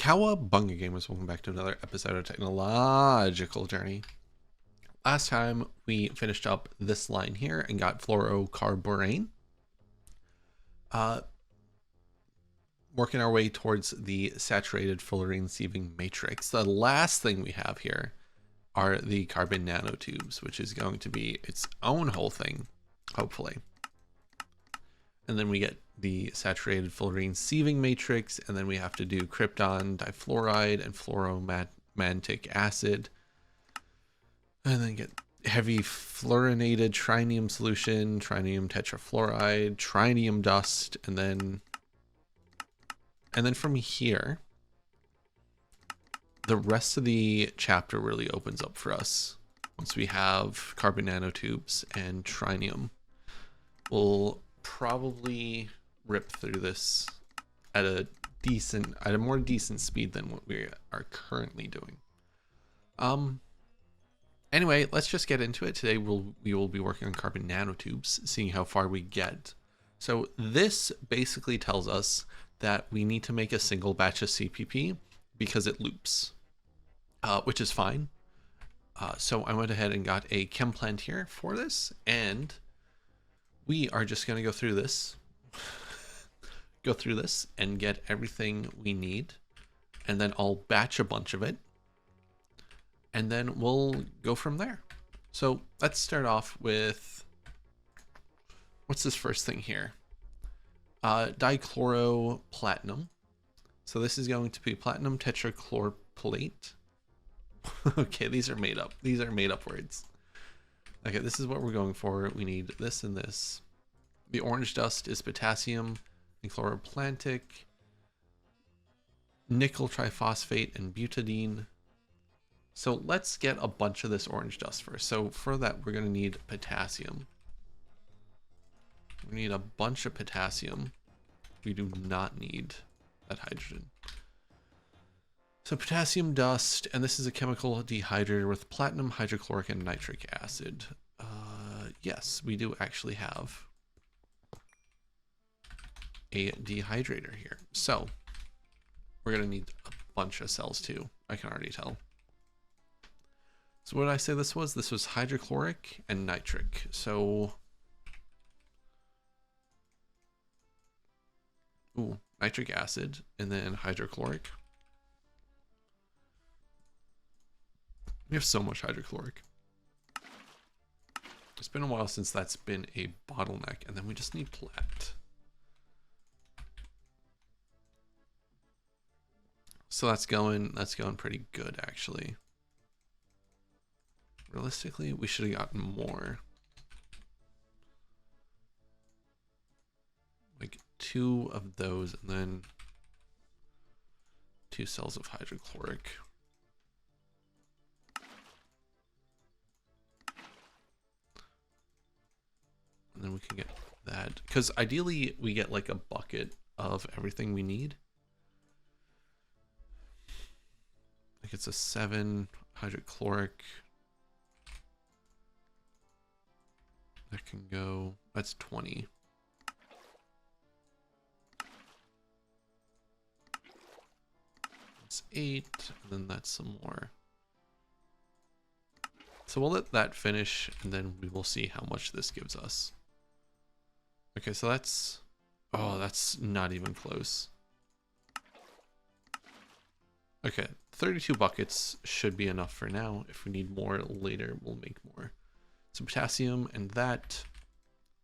Cowabunga gamers, welcome back to another episode of Technological Journey. Last time we finished up this line here and got fluorocarborane. Working our way towards the saturated fullerene sieving matrix. The last thing we have here are the carbon nanotubes, which is going to be its own whole thing, hopefully. And then we get the saturated fullerene sieving matrix, and then we have to do krypton difluoride and fluoromantic acid, and then get heavy fluorinated trinium solution, trinium tetrafluoride, trinium dust, and then from here, the rest of the chapter really opens up for us. Once we have carbon nanotubes and trinium, we'll probably rip through this at a more decent speed than what we are currently doing. Anyway, let's just get into it. Today we will be working on carbon nanotubes, seeing how far we get. So this basically tells us that we need to make a single batch of CPP because it loops, which is fine. So I went ahead and got a chem plant here for this, and we are just going to go through this and get everything we need, and then I'll batch a bunch of it, and then we'll go from there. So let's start off with, what's this first thing here? Dichloropplatinum. So this is going to be platinum tetrachlorplate. Okay, these are made up. These are made up words. Okay, this is what we're going for. We need this and this. The orange dust is potassium and chloroplantic, nickel triphosphate, and butadiene. So let's get a bunch of this orange dust first. So for that, we're going to need potassium. We need a bunch of potassium. We do not need that hydrogen. So potassium dust, and this is a chemical dehydrator with platinum, hydrochloric, and nitric acid. Yes, we do actually have a dehydrator here. So we're going to need a bunch of cells too. I can already tell. So what did I say this was? This was hydrochloric and nitric. So, nitric acid and then hydrochloric. We have so much hydrochloric. It's been a while since that's been a bottleneck, and then we just need plat. So that's going pretty good, actually. Realistically, we should have gotten more. Like 2 of those, and then 2 cells of hydrochloric. And then we can get that, because ideally we get like a bucket of everything we need. Like it's a 7 hydrochloric. That can go, that's 20. That's 8, and then that's some more. So we'll let that finish, and then we will see how much this gives us. Okay, so that's, oh, that's not even close. Okay, 32 buckets should be enough for now. If we need more later, we'll make more. So potassium and that,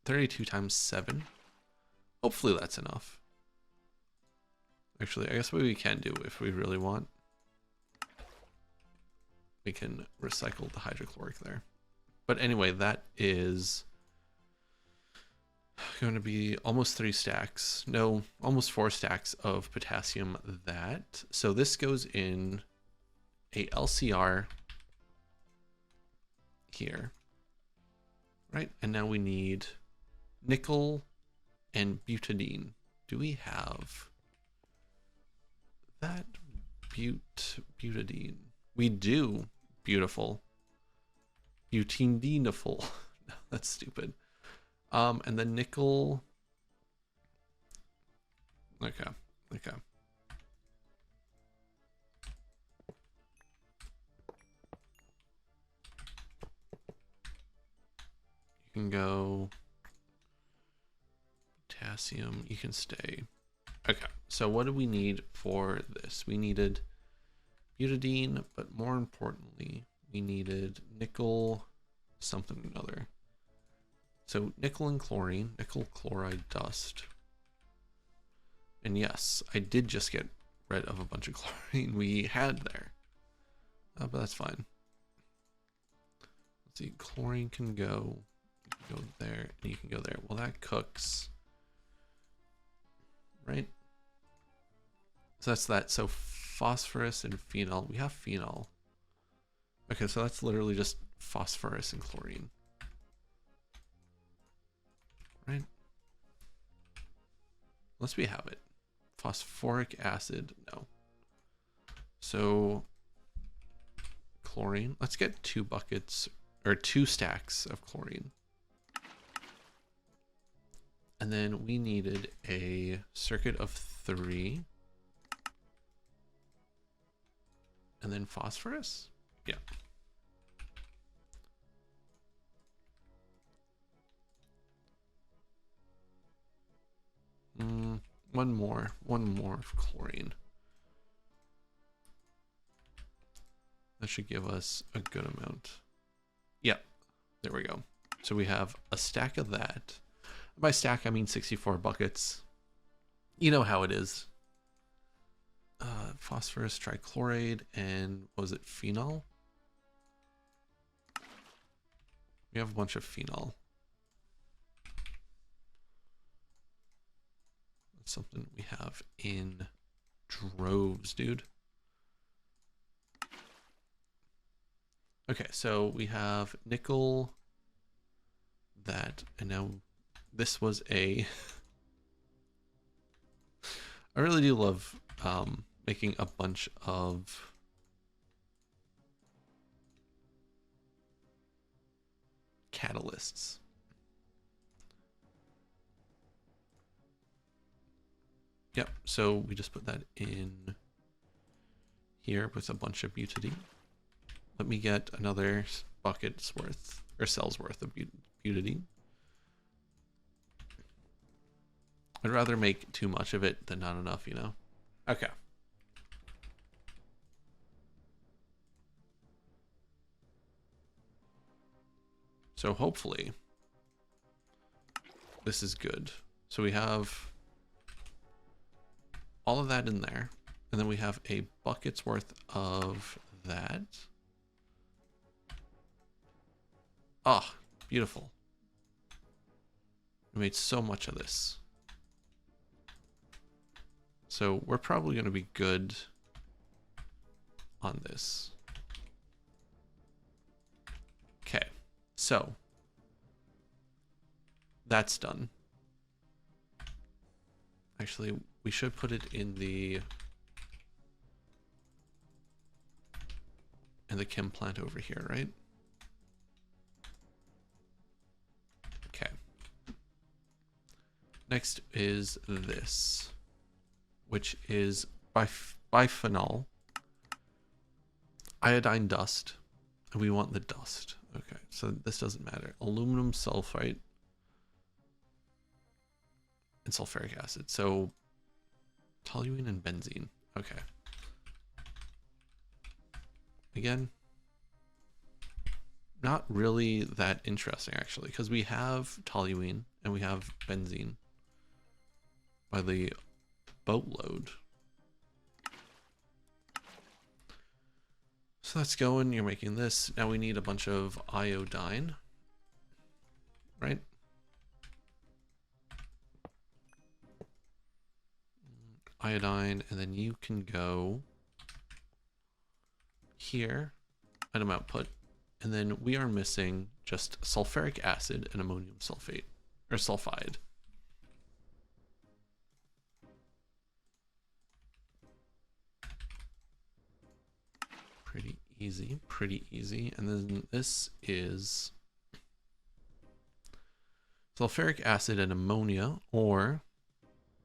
32 times 7. Hopefully that's enough. Actually, I guess what we can do if we really want, we can recycle the hydrochloric there. But anyway, that is going to be almost 3 stacks. No, almost 4 stacks of potassium that. So this goes in a LCR here. Right, and now we need nickel and butadiene. Do we have that butadiene? We do. Beautiful. Butadieneful. No, that's stupid. And then nickel. Okay. can go. Potassium, you can stay. Okay, so what do we need for this? We needed butadiene, but more importantly, we needed nickel something or another. So nickel and chlorine, nickel chloride dust. And yes, I did just get rid of a bunch of chlorine we had there. But that's fine. Let's see, chlorine can go there, and you can go there. Well, that cooks. Right? So that's that. So phosphorus and phenol. We have phenol. Okay, so that's literally just phosphorus and chlorine. Right? Unless we have it. Phosphoric acid, no. So chlorine. Let's get 2 buckets or 2 stacks of chlorine. And then we needed a circuit of 3. And then phosphorus? Yeah. One more of chlorine. That should give us a good amount. Yep, there we go. So we have a stack of that. By stack, I mean 64 buckets. You know how it is. Phosphorus trichloride and what was it, phenol? We have a bunch of phenol. That's something we have in droves, dude. Okay, so we have nickel, that, and now this was a... I really do love making a bunch of catalysts. Yep, so we just put that in here with a bunch of butadiene. Let me get another bucket's worth, or cell's worth of butadiene. I'd rather make too much of it than not enough, you know? Okay. So hopefully this is good. So we have all of that in there, and then we have a bucket's worth of that. Ah, beautiful. We made so much of this. So we're probably going to be good on this. Okay, so that's done. Actually, we should put it in the chem plant over here, right? Okay. Next is this, which is biphenol iodine dust, and we want the dust. Okay, so this doesn't matter. Aluminum sulfite and sulfuric acid. So toluene and benzene. Okay. Again, not really that interesting actually, because we have toluene and we have benzene by the boatload. So that's going, you're making this. Now we need a bunch of iodine, right? Iodine, and then you can go here, item output, and then we are missing just sulfuric acid and ammonium sulfate, or sulfide. Pretty easy. And then this is sulfuric acid and ammonia, or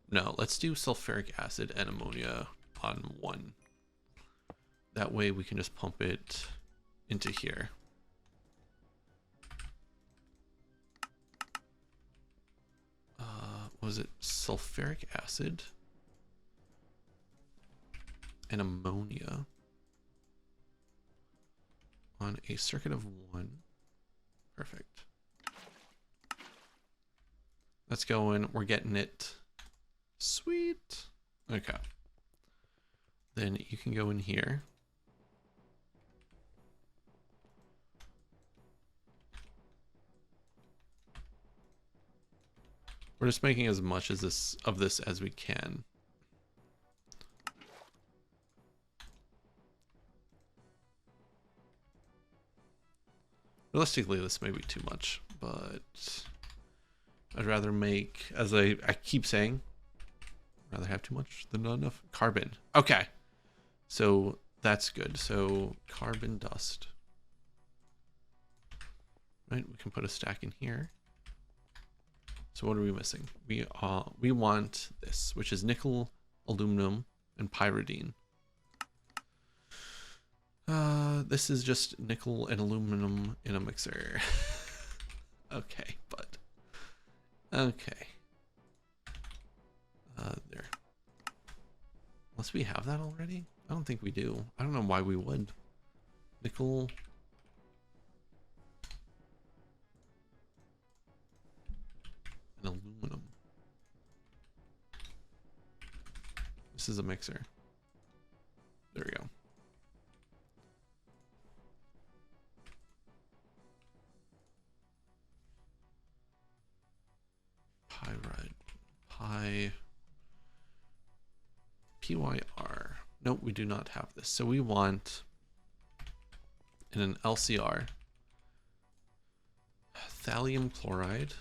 no, let's do sulfuric acid and ammonia on one. That way we can just pump it into here. was it sulfuric acid and ammonia on a circuit of 1. Perfect. Let's go in. We're getting it. Sweet. Okay. Then you can go in here. We're just making as much as this as we can. Realistically, this may be too much, but I'd rather make, as I keep saying, rather have too much than not enough. Carbon. Okay. So that's good. So carbon dust. Right, we can put a stack in here. So what are we missing? We want this, which is nickel, aluminum, and pyridine. This is just nickel and aluminum in a mixer. Okay, but okay. There. Unless we have that already? I don't think we do. I don't know why we would. Nickel. And aluminum. This is a mixer. There we go. Pyride. PYR. Nope, we do not have this. So we want in an LCR thallium chloride.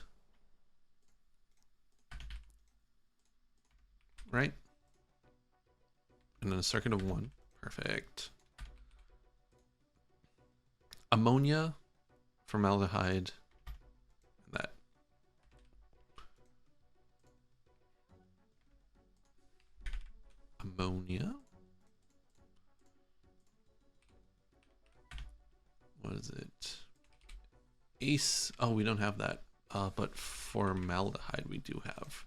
Right? And then a circuit of 1. Perfect. Ammonia, formaldehyde, and that. Ammonia. What is it? ACE. Oh, we don't have that. But formaldehyde we do have.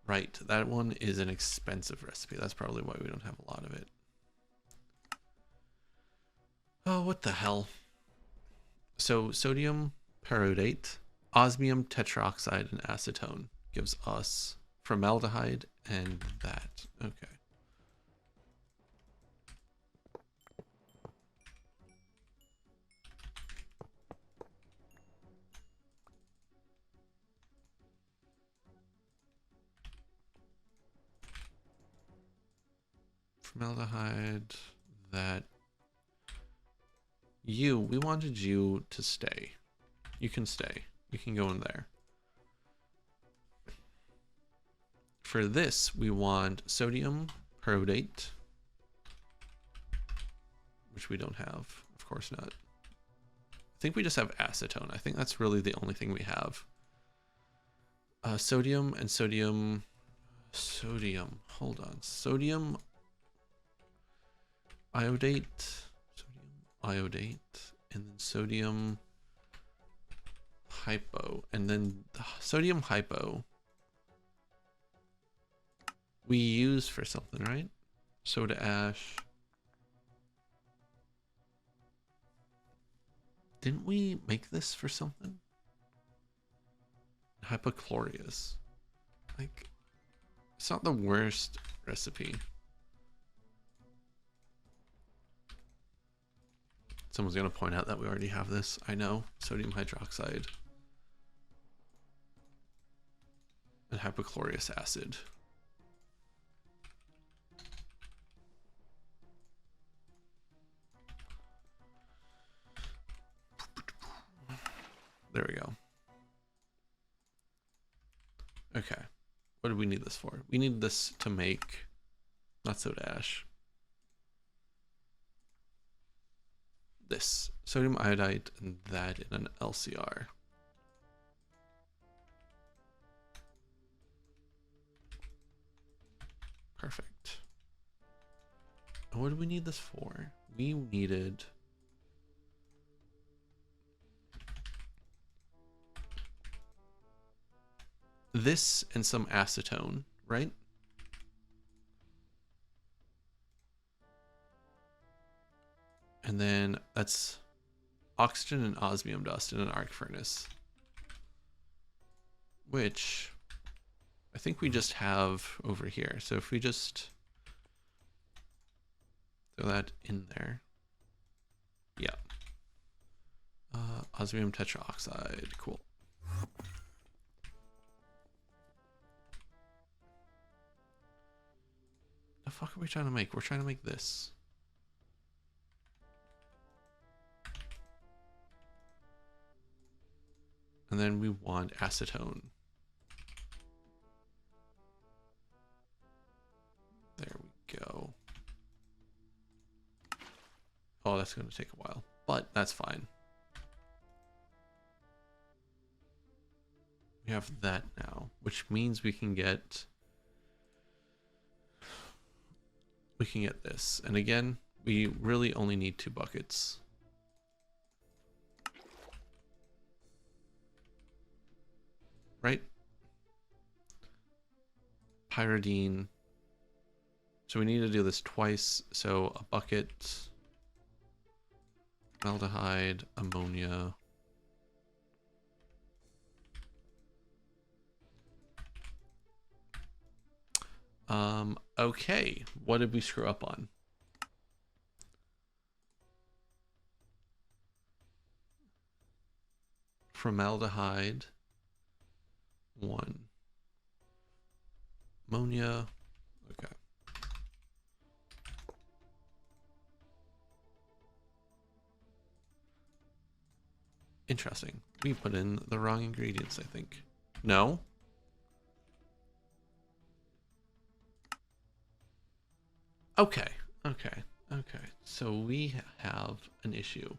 Right, that one is an expensive recipe. That's probably why we don't have a lot of it. Oh, what the hell? So sodium perodate, osmium tetroxide, and acetone gives us formaldehyde and that. Okay. Formaldehyde, that. We wanted you to stay. You can stay. You can go in there. For this, we want sodium perodate, which we don't have. Of course not. I think we just have acetone. I think that's really the only thing we have. Sodium and sodium. Hold on. Sodium iodate. Iodate, and then sodium hypo, and then sodium hypo we use for something, right? Soda ash. Didn't we make this for something? Hypochlorous. Like, it's not the worst recipe. Someone's going to point out that we already have this. I know. Sodium hydroxide. And hypochlorous acid. There we go. Okay. What do we need this for? We need this to make, not soda ash. This sodium iodide and that in an LCR. Perfect. And what do we need this for? We needed this and some acetone, right? And then that's oxygen and osmium dust in an arc furnace, which I think we just have over here. So if we just throw that in there. Yeah. Osmium tetraoxide, cool. The fuck are we trying to make? We're trying to make this. And then we want acetone. There we go. Oh, that's going to take a while, but that's fine. We have that now, which means we can get this. And again, we really only need 2 buckets. Right? Pyridine. So we need to do this twice. So a bucket, aldehyde, ammonia. Okay, what did we screw up on? Formaldehyde, 1. Ammonia, okay. Interesting. We put in the wrong ingredients, I think. No? Okay, okay, okay. So we have an issue.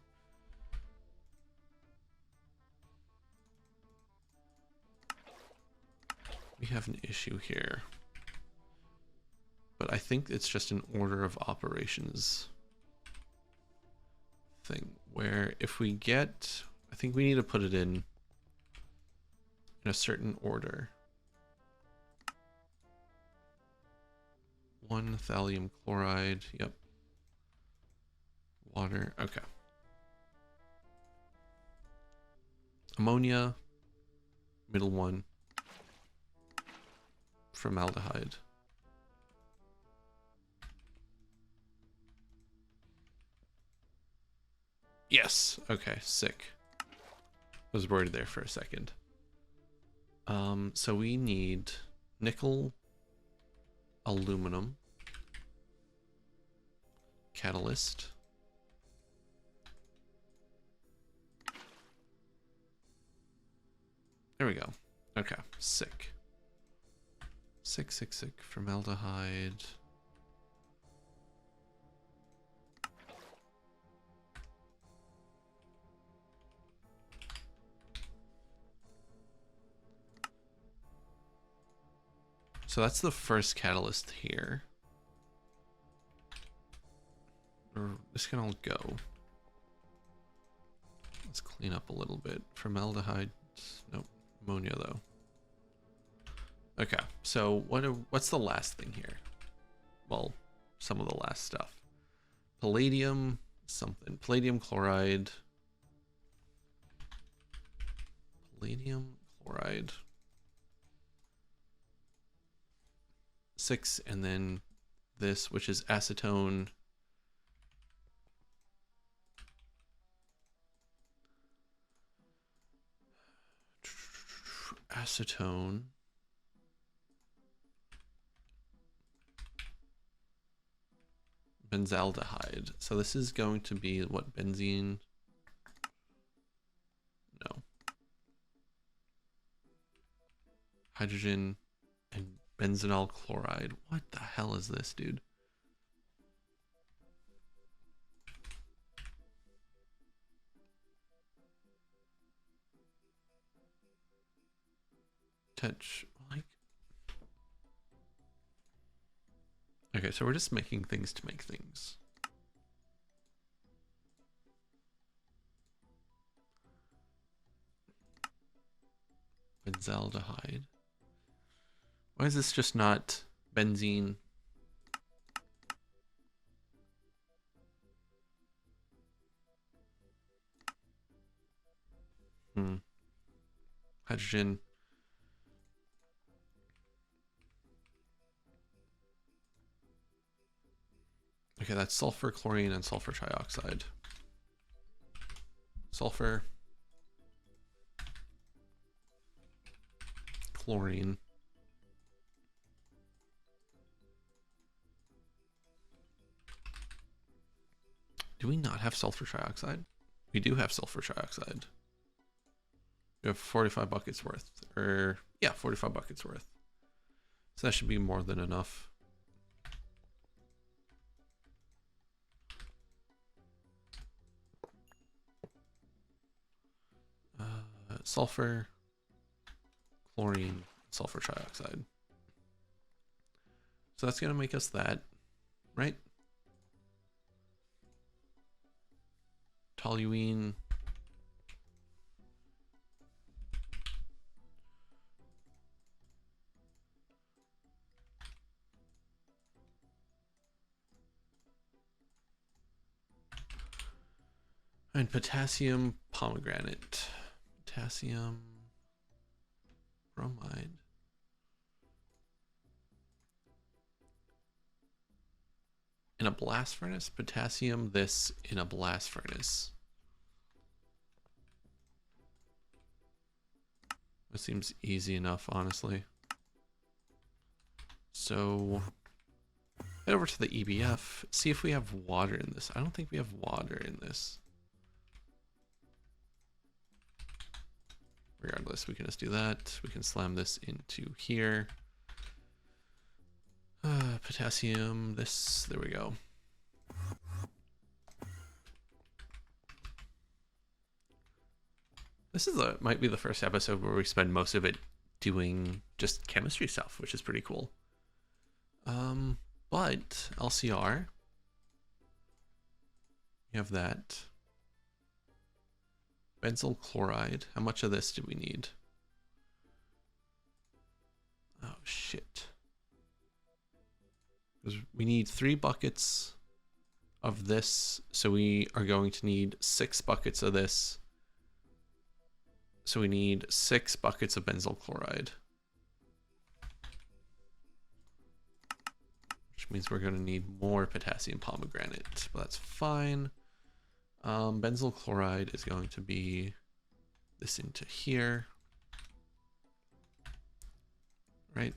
We have an issue here. But I think it's just an order of operations thing where if we get, I think we need to put it in a certain order. 1 thallium chloride, yep. Water, okay. Ammonia, middle one. Formaldehyde. Yes, okay, sick. Was worried there for a second. So we need nickel, aluminum, catalyst, there we go. Okay, sick. Sick, formaldehyde. So that's the first catalyst here. This can all go. Let's clean up a little bit. Formaldehyde, nope. Ammonia though. Okay, so what's the last thing here? Well, some of the last stuff. Palladium something. Palladium chloride. Palladium chloride. 6, and then this, which is acetone. Acetone. Benzaldehyde. So this is going to be what, benzene? No. Hydrogen and benzenyl chloride. What the hell is this, dude? Touch, like. Okay, so we're just making things to make things. Benzaldehyde. Why is this just not benzene? Hydrogen. Okay, that's sulfur, chlorine, and sulfur trioxide. Sulfur, chlorine, do we not have sulfur trioxide? We do have sulfur trioxide. We have 45 buckets worth, or yeah, 45 buckets worth. So that should be more than enough. Sulfur, chlorine, sulfur trioxide. So that's going to make us that, right? Toluene. And potassium pomegranate. Potassium bromide. In a blast furnace, potassium this in a blast furnace. It seems easy enough, honestly. So head over to the EBF, see if we have water in this. I don't think we have water in this. Regardless, we can just do that. We can slam this into here. Potassium, this, there we go. This is might be the first episode where we spend most of it doing just chemistry stuff, which is pretty cool. But LCR, you have that. Benzyl chloride. How much of this do we need? Oh, shit. We need 3 buckets of this, so we are going to need 6 buckets of this. So we need 6 buckets of benzyl chloride. Which means we're going to need more potassium pomegranate, but that's fine. Benzyl chloride is going to be this into here. Right?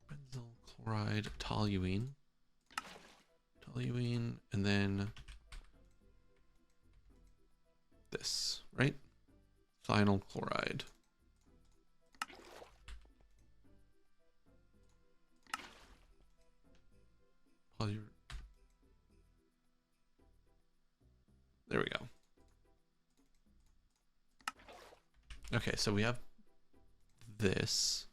Benzyl chloride, toluene. Toluene, and then this, right? Thionyl chloride. There we go. Okay, so we have this.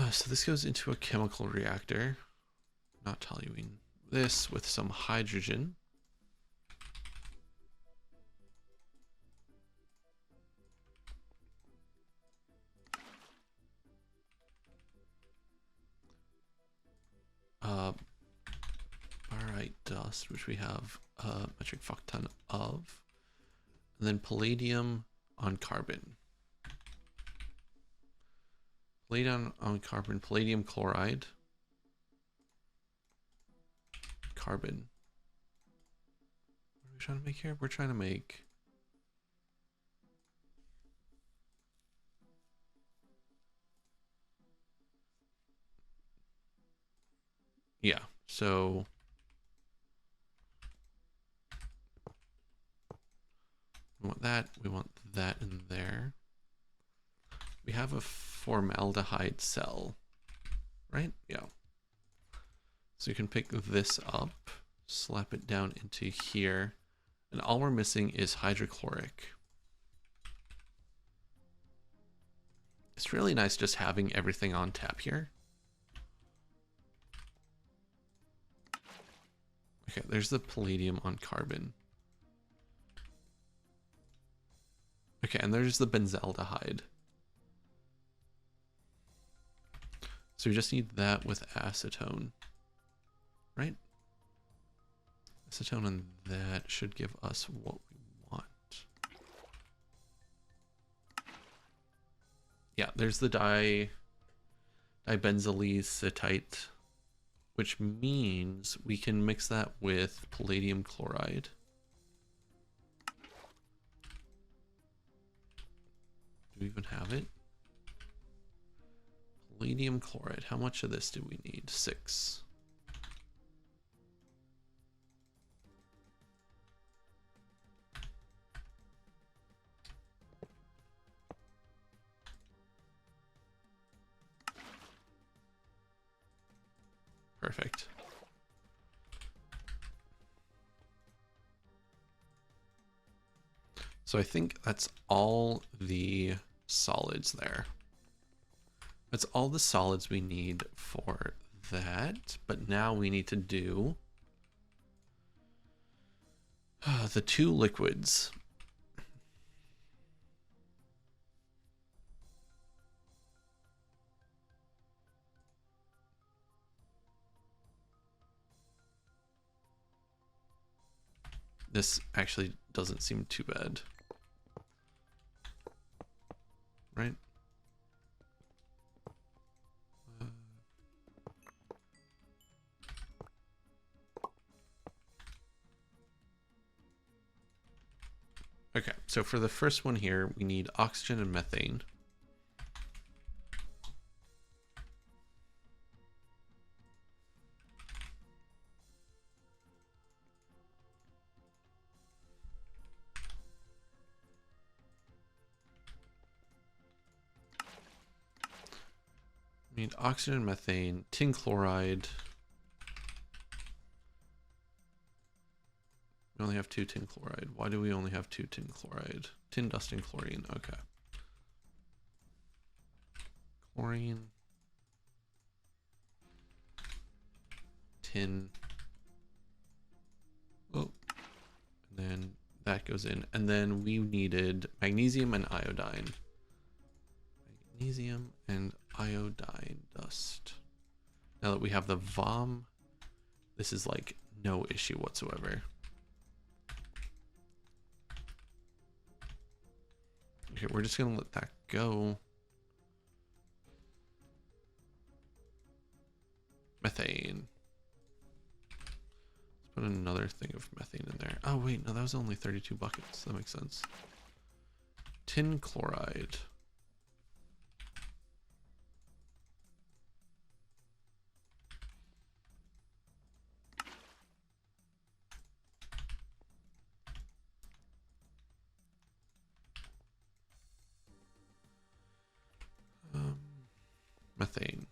So this goes into a chemical reactor. Not toluene. This with some hydrogen. Barite dust, which we have a metric fuck ton of. And then palladium on carbon. Palladium on carbon, palladium chloride. Carbon. What are we trying to make here? We're trying to make... Yeah, so... we want that in there. We have a formaldehyde cell, right? Yeah. So you can pick this up, slap it down into here, and all we're missing is hydrochloric. It's really nice just having everything on tap here. Okay, there's the palladium on carbon. Okay, and there's the benzaldehyde. So we just need that with acetone, right? Acetone and that should give us what we want. Yeah, there's the dibenzylacetate, which means we can mix that with palladium chloride. Do we even have it? Palladium chloride. How much of this do we need? 6. Perfect. So I think that's all the solids there. That's all the solids we need for that. But now we need to do the 2 liquids. This actually doesn't seem too bad. Right? Okay, so for the first one here, we need oxygen and methane. We need oxygen and methane, tin chloride. We only have 2 tin chloride. Why do we only have 2 tin chloride? Tin dust and chlorine. Okay. Chlorine. Tin. Oh. And then that goes in. And then we needed magnesium and iodine. Magnesium and iodine dust. Now that we have the VOM, this is like no issue whatsoever. Okay, we're just gonna let that go. Methane. Let's put another thing of methane in there. Oh wait, no, that was only 32 buckets. That makes sense. Tin chloride. Methane.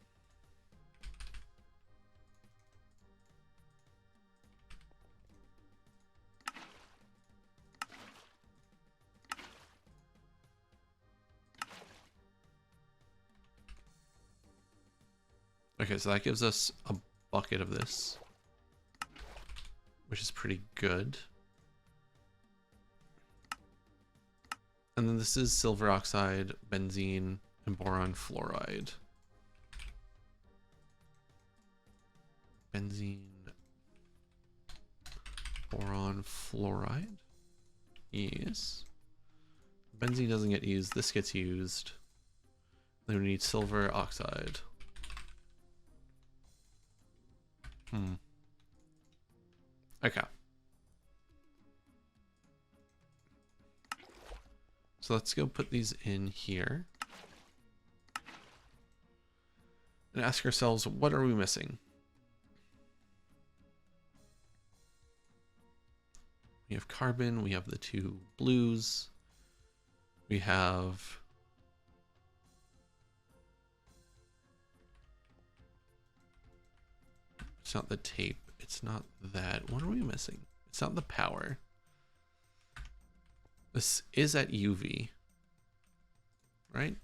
Okay, so that gives us a bucket of this, which is pretty good. And then this is silver oxide, benzene, and boron fluoride. Benzene, boron fluoride. Yes. Benzene doesn't get used. This gets used. Then we need silver oxide. Okay. So let's go put these in here. And ask ourselves, what are we missing? We have carbon, we have the 2 blues, we have it's not the tape, it's not that. What are we missing? It's not the power. This is at UV, right?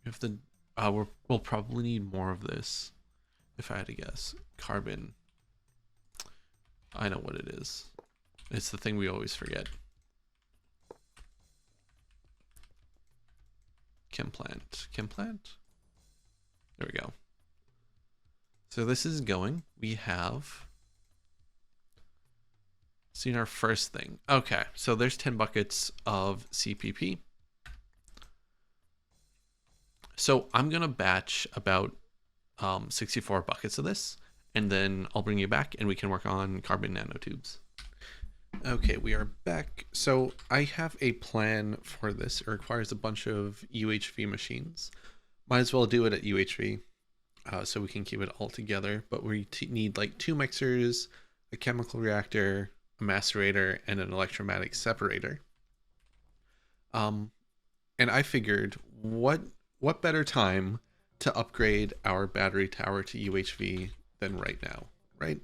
We have the we'll probably need more of this if I had to guess. Carbon. I know what it is. It's the thing we always forget. Chem plant. There we go. So this is going. We have seen our first thing. Okay, so there's 10 buckets of CPP. So I'm gonna batch about 64 buckets of this, and then I'll bring you back and we can work on carbon nanotubes. Okay, we are back. So I have a plan for this. It requires a bunch of UHV machines. Might as well do it at UHV so we can keep it all together. But we need like 2 mixers, a chemical reactor, a macerator, and an electromatic separator. And I figured what better time to upgrade our battery tower to UHV than right now, right?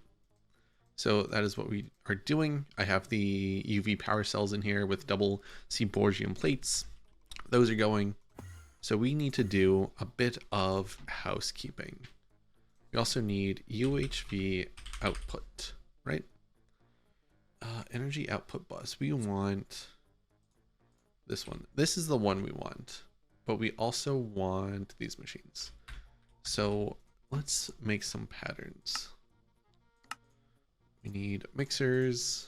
So that is what we are doing. I have the UV power cells in here with double Seaborgium plates. Those are going. So we need to do a bit of housekeeping. We also need UHV output, right? Energy output bus. We want this one. This is the one we want, but we also want these machines. So let's make some patterns. We need mixers.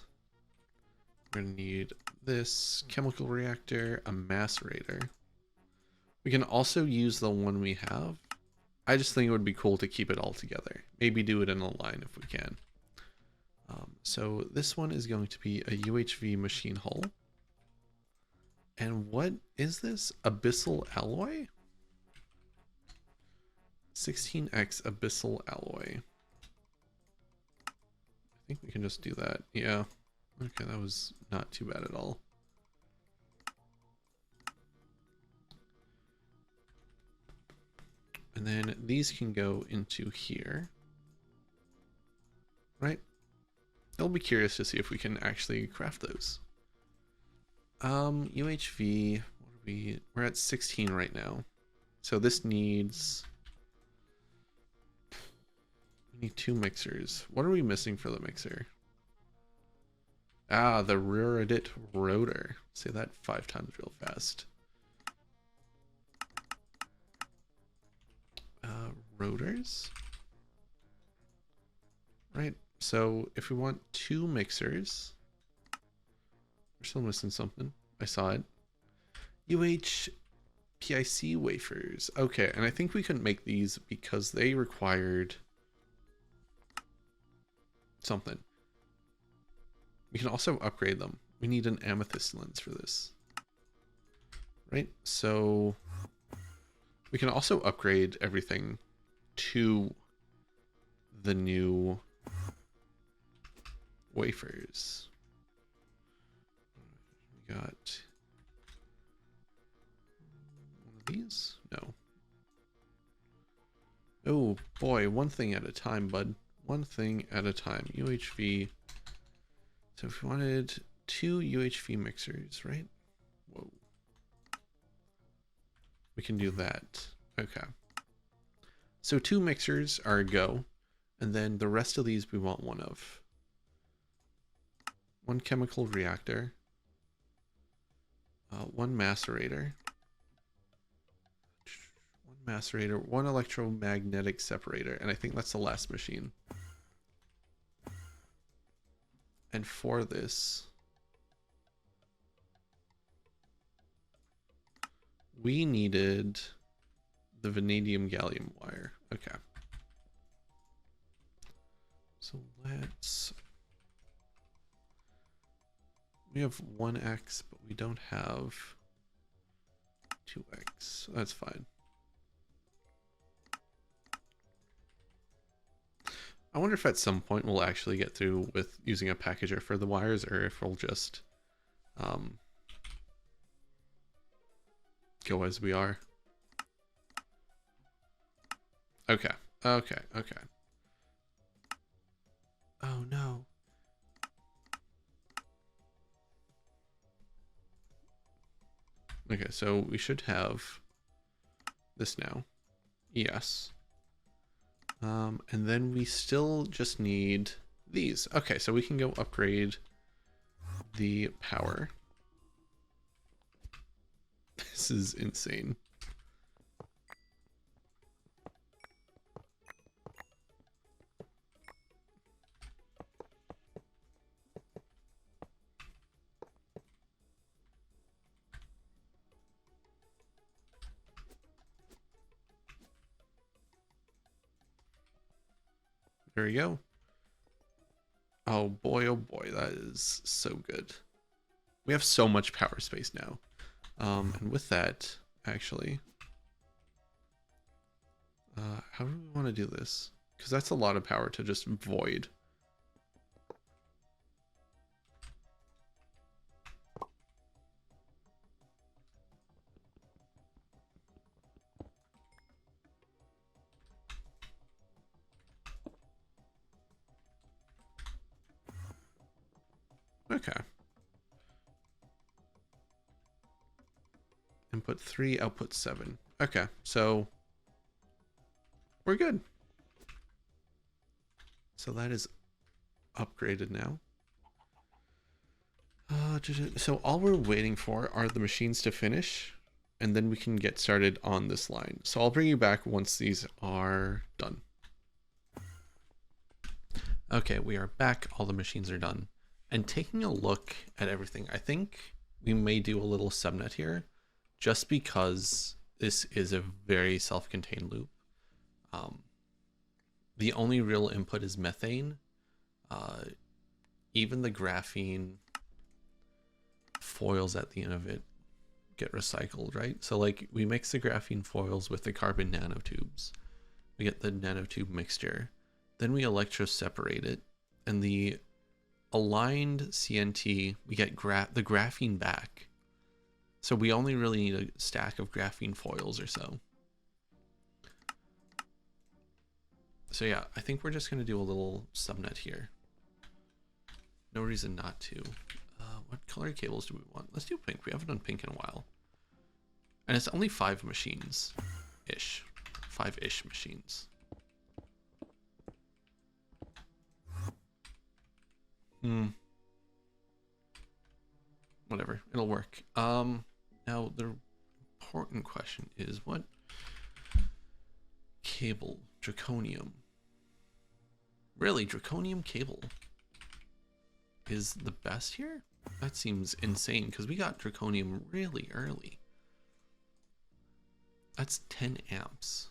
We're gonna need this chemical reactor, a macerator. We can also use the one we have. I just think it would be cool to keep it all together. Maybe do it in a line if we can. So this one is going to be a UHV machine hull. And what is this? Abyssal alloy? 16x abyssal alloy. I think we can just do that. Yeah. Okay, that was not too bad at all. And then these can go into here. Right? I'll be curious to see if we can actually craft those. UHV, what are we're at 16 right now. So this needs, we need 2 mixers. What are we missing for the mixer? Ah, the Rurridit rotor. Say that 5 times real fast. Rotors? Right, so if we want 2 mixers, we're still missing something. I saw it. PIC wafers. Okay, and I think we couldn't make these because they required something. We can also upgrade them. We need an amethyst lens for this. Right? So we can also upgrade everything to the new wafers. We got one of these? No. Oh boy, one thing at a time, bud. One thing at a time. UHV. So if we wanted 2 UHV mixers, right? Whoa. We can do that. Okay. So 2 mixers are a go. And then the rest of these we want one of. 1 chemical reactor. 1 macerator. 1 macerator. 1 electromagnetic separator. And I think that's the last machine. And for this, we needed the vanadium gallium wire. Okay. So we have 1x, but we don't have 2x. That's fine. I wonder if at some point we'll actually get through with using a packager for the wires, or if we'll just go as we are. Okay. Okay. Oh no. Okay, so we should have this now. Yes. And then we still just need these. Okay, so we can go upgrade the power. This is insane. There we go. Oh boy, that is so good. We have so much power space now. And with that, actually, how do we want to do this? Because that's a lot of power to just void. Okay. Input 3, output 7. Okay, so we're good. So that is upgraded now. So all we're waiting for are the machines to finish, and then we can get started on this line. So I'll bring you back once these are done. Okay, we are back. All the machines are done. And taking a look at everything, I think we may do a little subnet here, just because this is a very self-contained loop. The only real input is methane. Even the graphene foils at the end of it get recycled, right? So like we mix the graphene foils with the carbon nanotubes. We get the nanotube mixture. Then we electroseparate it, and the aligned CNT, we get the graphene back. So we only really need a stack of graphene foils or so. So yeah, I think we're just going to do a little subnet here. No reason not to. What color cables do we want? Let's do pink. We haven't done pink in a while. And it's only 5 machines-ish. 5-ish machines. Whatever, it'll work. Now the important question is what cable? Draconium. Really, draconium cable is the best here? That seems insane because we got draconium really early. That's 10 amps.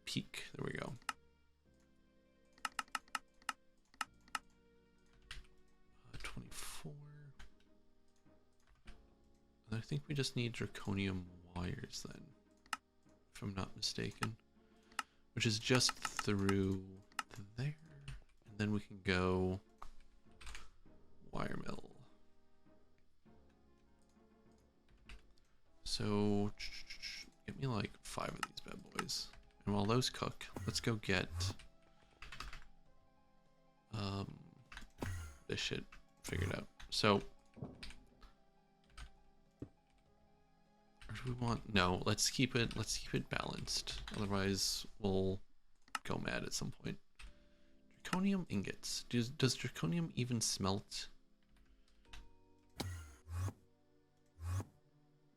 Peak, there we go. 24. And I think we just need draconium wires then, if I'm not mistaken, which is just through there. And then we can go wire mill. So get me like 5 of these bad boys. And while those cook, let's go get this shit figured out. So, or do we want, no, let's keep it balanced. Otherwise we'll go mad at some point. Draconium ingots. Does draconium even smelt?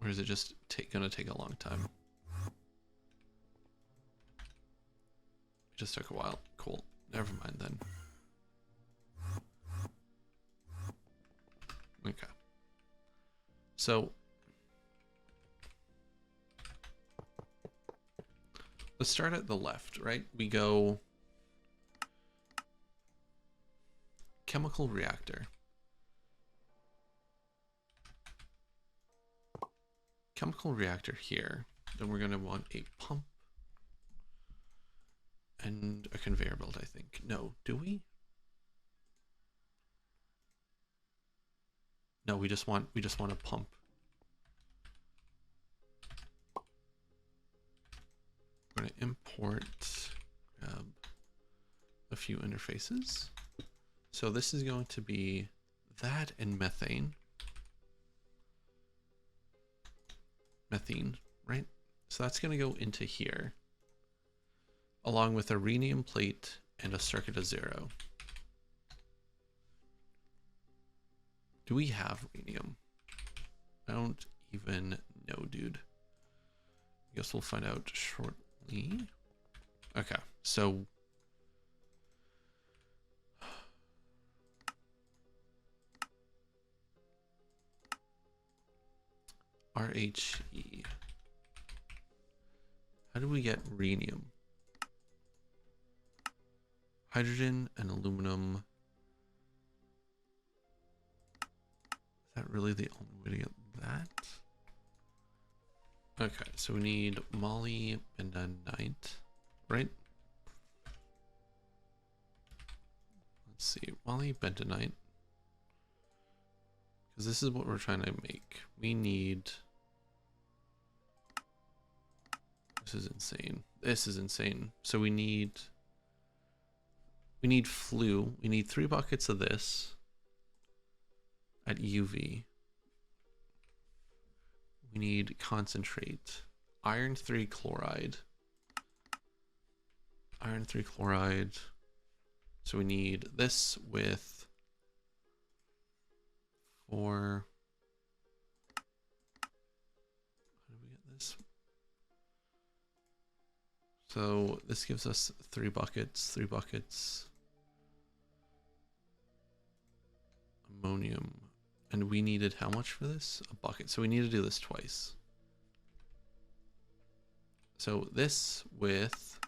Or is it just gonna take a long time? It just took a while. Cool. Never mind then. Okay. So let's start at the left, right? We go chemical reactor. Chemical reactor here. Then we're going to want a pump and a conveyor belt, I think. No, do we? No, we just want a pump. We're going to import, grab a few interfaces. So this is going to be that and methane. Methane, right? So that's going to go into here, along with a rhenium plate and a circuit of 0. Do we have rhenium? I don't even know, dude. I guess we'll find out shortly. Okay, so RHE. How do we get rhenium? hydrogen and aluminum. Is that really the only way to get that? Okay, so we need molybdenite, right? Let's see, molybdenite. Because this is what we're trying to make. We need... This is insane. This is insane. So we need flue. We need 3 buckets of this at UV. We need concentrate. Iron 3 chloride. Iron 3 chloride. So we need this with 4. How do we get this? So this gives us 3 buckets, 3 buckets. Ammonium. And we needed how much for this? A bucket. So we need to do this twice. So this with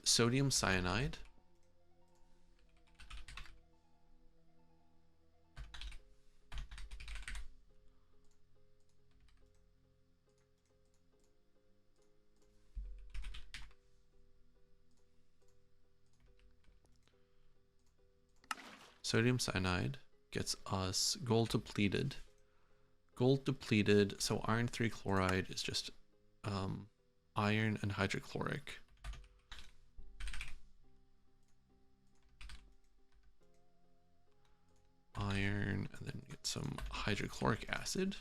sodium cyanide. Sodium cyanide gets us gold depleted. Gold depleted, so iron 3 chloride is just iron and hydrochloric. Iron, and then get some hydrochloric acid.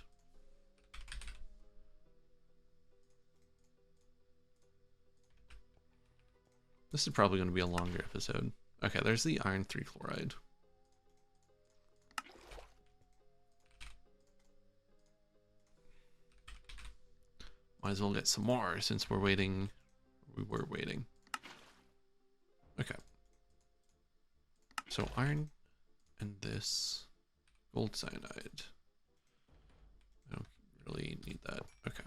This is probably going to be a longer episode. Okay, there's the iron 3 chloride. Might as well get some more since we're waiting. We were waiting. Okay. So iron and this gold cyanide. I don't really need that. Okay.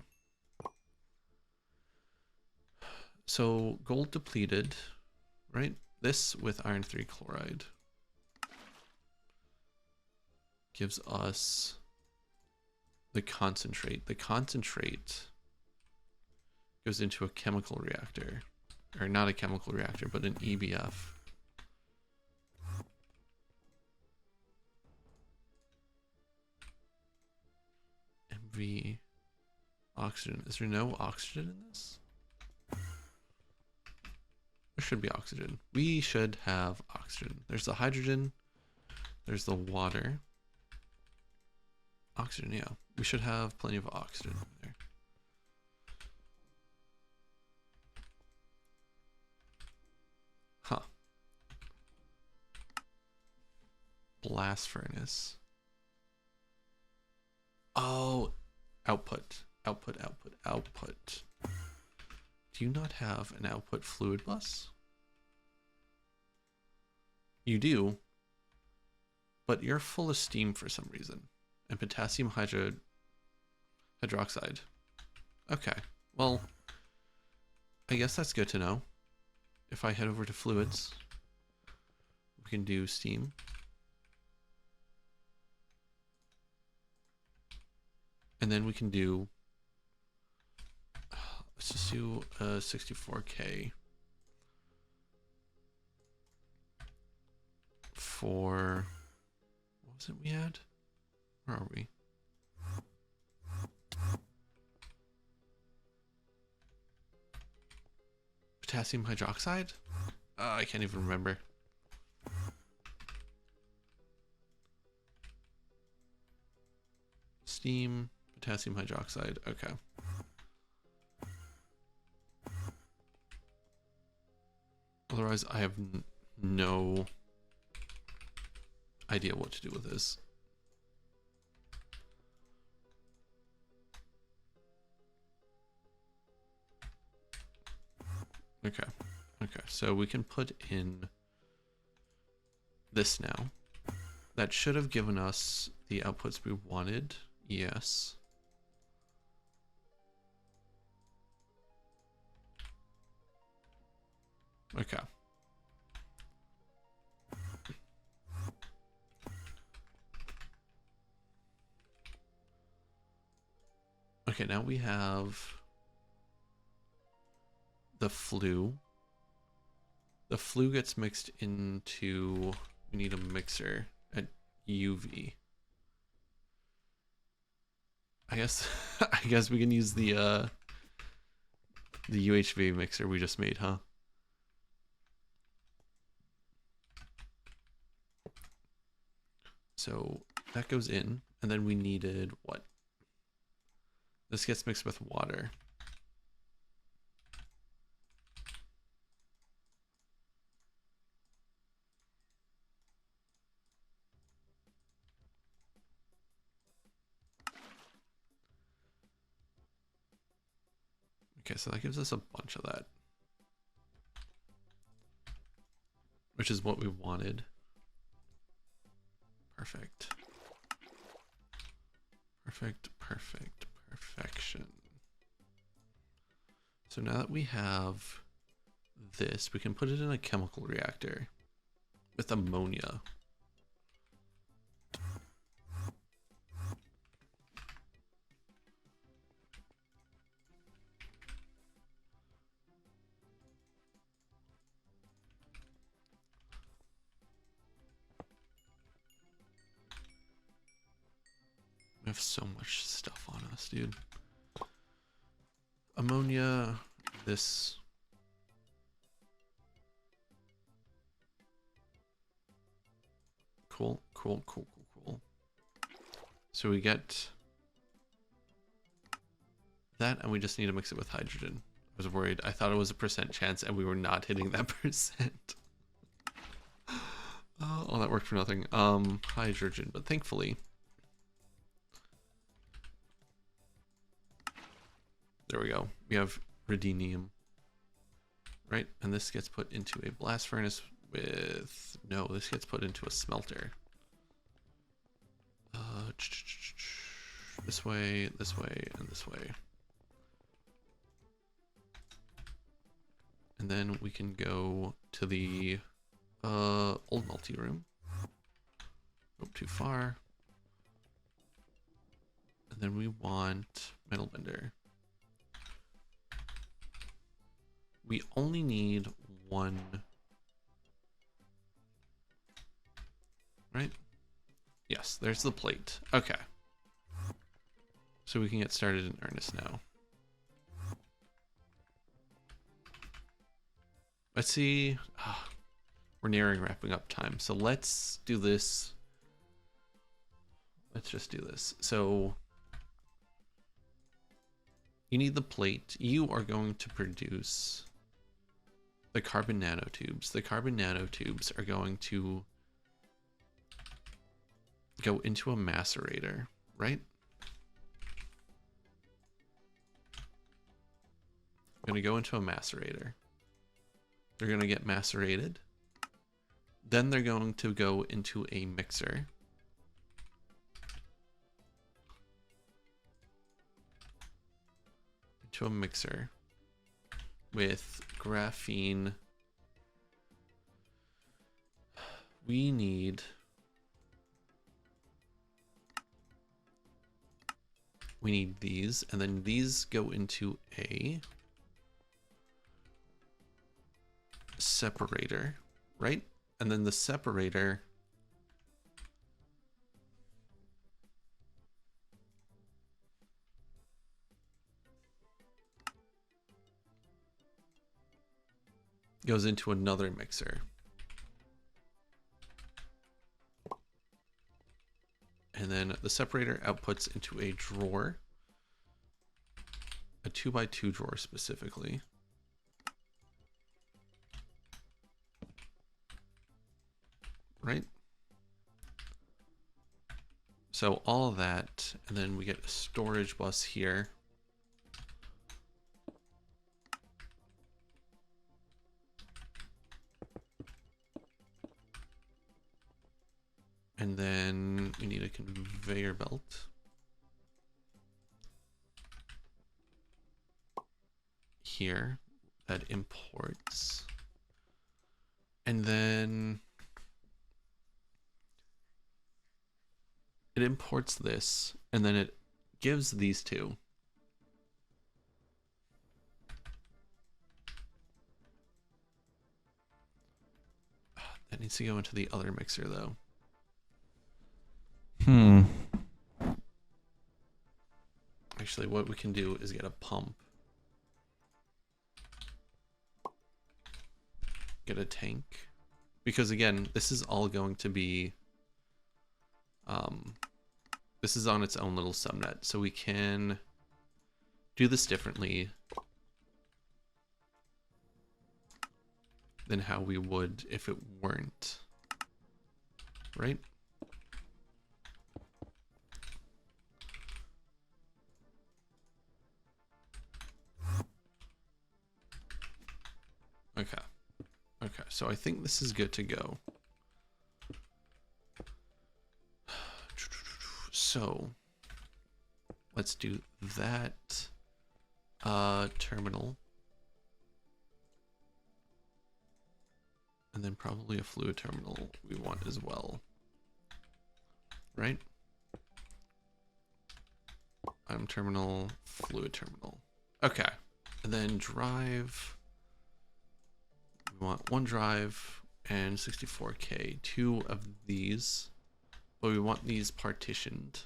So gold depleted, right? This with iron 3 chloride gives us the concentrate. The concentrate goes into a chemical reactor, or not a chemical reactor, but an EBF. MV oxygen. Is there no oxygen in this? There should be oxygen. We should have oxygen. There's the hydrogen. There's the water. Oxygen, yeah. We should have plenty of oxygen there. Huh. Blast furnace. Oh, output. Output. Do you not have an output fluid bus? You do, but you're full of steam for some reason. And potassium hydroxide. Okay, well, I guess that's good to know. If I head over to fluids, we can do steam. And then we can do, let's just do 64K for, what was it we had? Where are we? Potassium hydroxide? I can't even remember. Steam, potassium hydroxide, okay. Otherwise, I have no idea what to do with this. Okay, so we can put in this now. That should have given us the outputs we wanted. Yes. Okay. Okay, now we have the flue. The flue gets mixed into, we need a mixer at UV. I guess I guess we can use the UHV mixer we just made, huh? So that goes in, and then we needed what? This gets mixed with water. Okay, so that gives us a bunch of that, which is what we wanted. Perfect. Perfect, perfect, perfection. So now that we have this, we can put it in a chemical reactor with ammonia. We have so much stuff on us, dude. Ammonia, this. Cool, cool, cool, cool, cool. So we get that, and we just need to mix it with hydrogen. I was worried. I thought it was a % chance, and we were not hitting that %. Oh, that worked for nothing. Hydrogen, but thankfully. There we go. We have rhodium, right? And this gets put into a blast furnace with, no, this gets put into a smelter. This way, and this way. And then we can go to the old multi-room. Go too far. And then we want metal bender. We only need one, right? Yes, there's the plate. Okay. So we can get started in earnest now. Let's see. We're nearing wrapping up time. So let's do this. Let's just do this. So you need the plate. You are going to produce the carbon nanotubes. The carbon nanotubes are going to go into a macerator, right? Going to go into a macerator. They're going to get macerated. Then they're going to go into a mixer. Into a mixer with graphene. We need these, and then these go into a separator, right? And then the separator goes into another mixer. And then the separator outputs into a drawer, a 2x2 drawer specifically. Right? So all of that, and then we get a storage bus here. And then we need a conveyor belt. Here that imports And then it imports this, and then it gives these two. That needs to go into the other mixer though. Actually, what we can do is get a pump. Get a tank. Because again, this is all going to be, this is on its own little subnet. So we can do this differently than how we would if it weren't, right? Okay. Okay, so I think this is good to go. So let's do that terminal. And then probably a fluid terminal we want as well. Right? Item terminal, fluid terminal. Okay. And then drive. We want one drive and 64K, 2 of these, but we want these partitioned.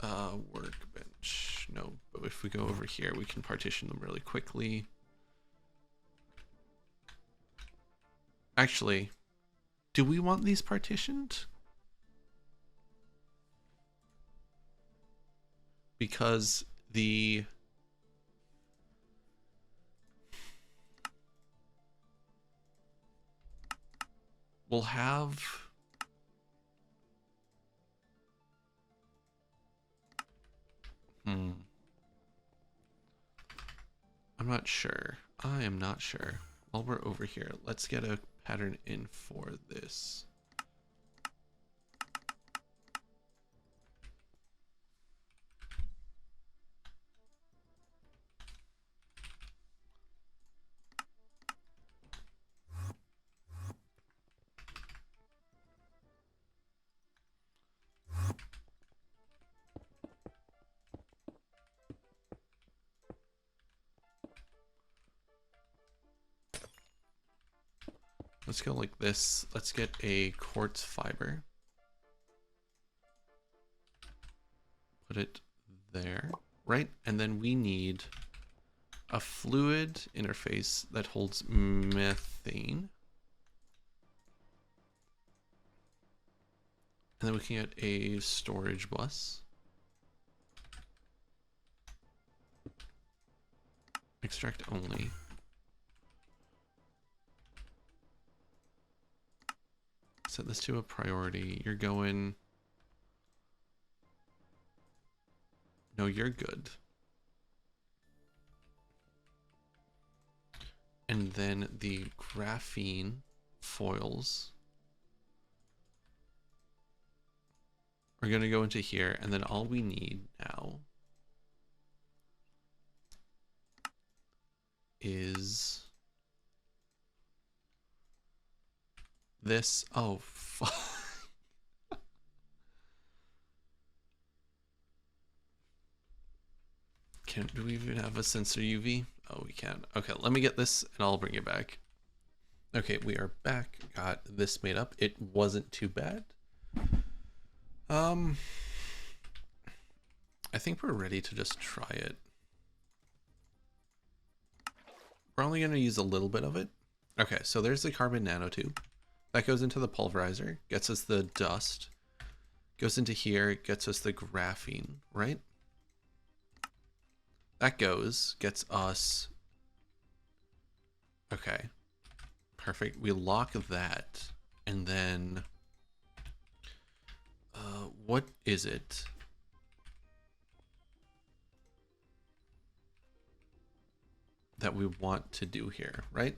Workbench, no, but if we go over here, we can partition them really quickly. Actually, do we want these partitioned? Because we'll have I'm not sure. I am not sure. While we're over here, let's get a pattern in for this. Let's go like this. Let's get a quartz fiber. Put it there, right? And then we need a fluid interface that holds methane. And then we can get a storage bus. Extract only. Set this to a priority. You're going... No, you're good. And then the graphene foils are going to go into here. And then all we need now is this. Oh, fuck. Do we even have a sensor UV? Oh, we can. Okay, let me get this and I'll bring it back. Okay, we are back. Got this made up. It wasn't too bad. I think we're ready to just try it. We're only going to use a little bit of it. Okay, so there's the carbon nanotube. That goes into the pulverizer, gets us the dust. Goes into here, gets us the graphene, right? That gets us... Okay. Perfect. We lock that. And then... what is it? That we want to do here, right?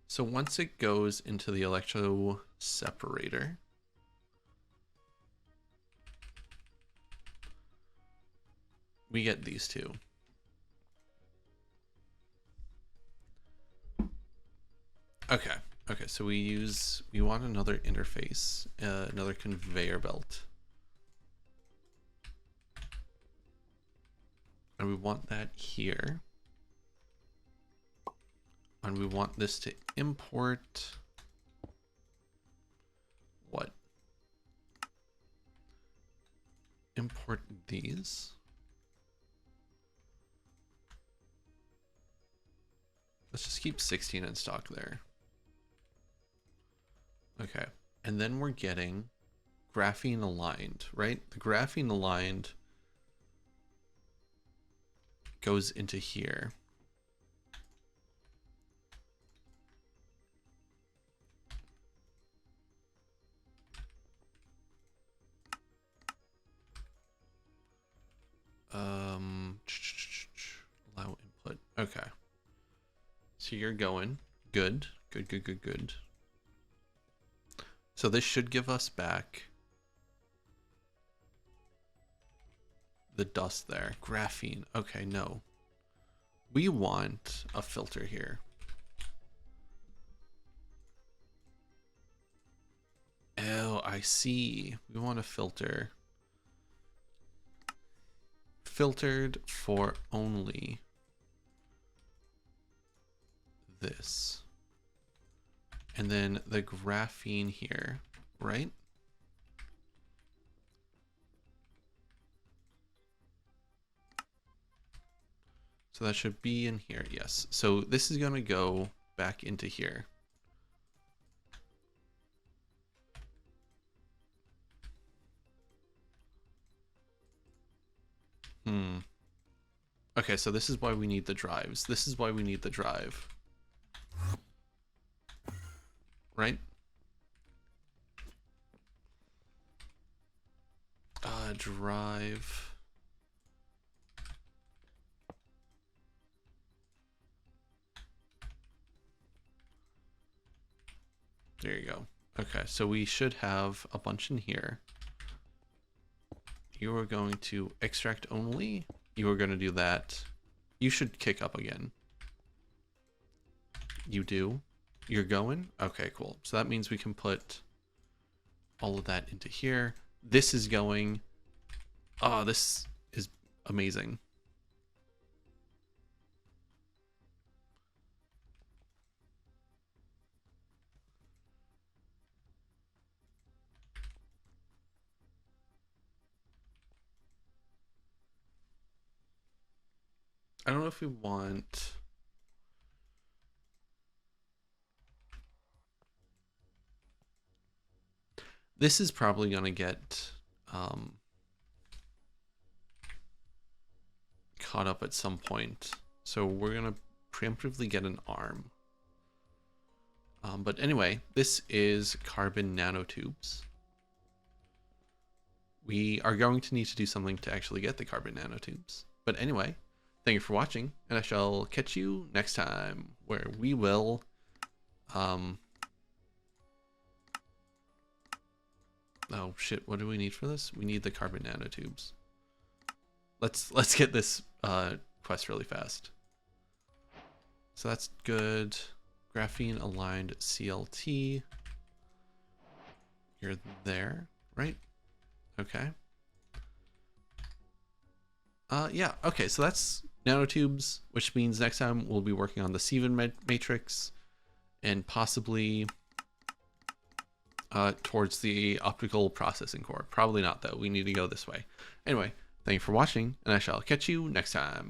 So once it goes into the electro separator, we get these two. Okay. Okay, so we want another interface, another conveyor belt. And we want that here. And we want this to import what? Import these. Let's just keep 16 in stock there. Okay, and then we're getting graphene aligned, right? The graphene aligned goes into here. Allow input. Okay. So you're going. Good. Good, good, good, good. So this should give us back the dust there. Graphene. Okay, no. We want a filter here. Oh, I see. We want a filter. Filtered for only this. And then the graphene here, right? So that should be in here, yes. So this is going to go back into here. Okay, so this is why we need the drives. This is why we need the drive. Right? Drive. There you go. Okay, so we should have a bunch in here. You are going to extract only. You are going to do that. You should kick up again. You do. You're going? Okay, cool. So that means we can put all of that into here. This is going. Oh, this is amazing. I don't know if we want. This is probably going to get caught up at some point. So we're going to preemptively get an arm. But anyway, this is carbon nanotubes. We are going to need to do something to actually get the carbon nanotubes. But anyway, thank you for watching, and I shall catch you next time, where we will oh shit, what do we need for this? We need the carbon nanotubes. Let's get this quest really fast. So that's good. Graphene aligned CLT. You're there, right? Okay. Yeah, okay, so that's nanotubes, which means next time we'll be working on the Sievin matrix and possibly towards the optical processing core. Probably not, though. We need to go this way. Anyway, thank you for watching, and I shall catch you next time.